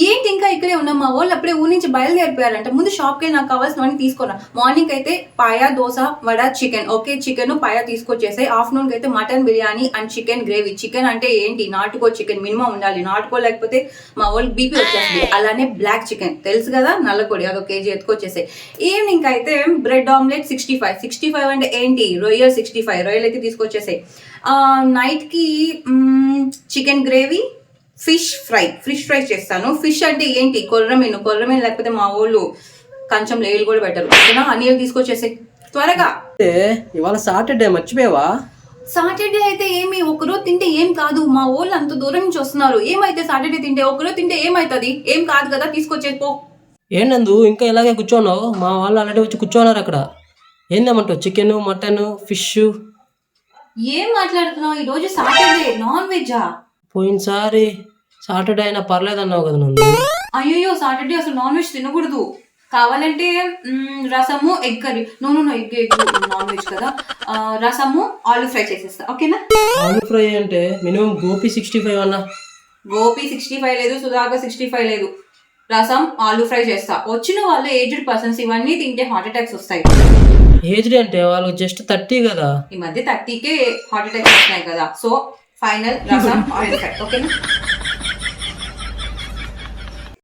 ఏంటి ఇంకా ఇక్కడే ఉన్నాం? మా వాళ్ళు అప్పుడే ఊరి నుంచి బయలుదేరిపోయారంట. ముందు షాప్‌కి వెళ్ళి నాకు కావాల్సినవన్నీ తీసుకురా. మార్నింగ్ అయితే paya, dosa, vada, chicken. Okay. Chicken, paya తీసుకొచ్చేసాయి. ఆఫ్టర్‌నూన్‌కి అయితే mutton biryani and chicken gravy. Chicken అంటే ఏంటి? నాటుకోడి చికెన్ మినిమమ్ ఉండాలి. నాటుకోడి లేకపోతే మా వాళ్ళకి బీపీ వచ్చేస్తది. అలానే బ్లాక్ చికెన్ తెలుసు కదా! నల్లకోడి అదొక కేజీ ఎత్తుకొచ్చేసాయి. ఈవినింగ్ అయితే బ్రెడ్ ఆమ్లెట్ 65. 65 అంటే ఏంటి? రొయ్యలు 65 రొయ్యలైతే తీసుకొచ్చేసాయి. నైట్‌కి చికెన్ గ్రేవీ, ఫిష్ ఫ్రై చేస్తాను. ఫిష్ అంటే ఏంటి? కొర్రమీను లేకపోతే మా వోళ్ళు కంచంలో ఏళ్ళు కూడా పెట్టరు. ఓకేనా? అనియలు తీసుకొచ్చేసాయి త్వరగా. అంటే ఇవాళ సాటర్డే మర్చిపోయావా? సాటర్డే అయితే ఏమి ఒకరోజు తింటే ఏం కాదు. మా వోళ్ళు అంత దూరం నుంచి వస్తున్నారు. ఏమైతే సాటర్డే తింటే? ఒకరోజు తింటే ఏమైతుంది? ఏం కాదు కదా, తీసుకొచ్చేసి పో. ఏంటందు ఇంకా ఇలాగే కూర్చోన్నావు? మా వాళ్ళు ఆల్రెడీ వచ్చి కూర్చోన్నారు అక్కడ. ఏందేమంటావు? Chicken, mutton, fish. ఏం మాట్లాడుతున్నావు? ఈ రోజు సాటర్డే నాన్ వెజ్జా? పోయినసారి సాటర్డే అయినా పర్లేదన్నావు కదా నందు. అయ్యో, సాటర్డే అసలు నాన్ వెజ్ తినకూడదు. కావాలంటే రసము, egg curry. No egg non veg కదా. రసము, ఆలు ఫ్రై చేసేస్తా. ఓకేనా? ఆలు ఫ్రై అంటే మినిమం గోపి 65 అన్నా. గోపి 65 లేదు, సుధాకర్ 65 లేదు. రసం, ఆలు ఫ్రై చేస్తా. వచ్చిన వాళ్ళు ఏజ్డ్ పర్సన్స్ ఇవన్నీ తింటే హార్ట్ అటాక్స్ వస్తాయి. ఏజ్డ్ అంటే వాళ్ళు జస్ట్ 30 కదా. ఈ మధ్య 30కే హార్ట్ అటాక్స్ వస్తున్నాయి కదా. సో ఫైనల్ రసం, ఆయిల్ ఫ్రై. ఓకేనా?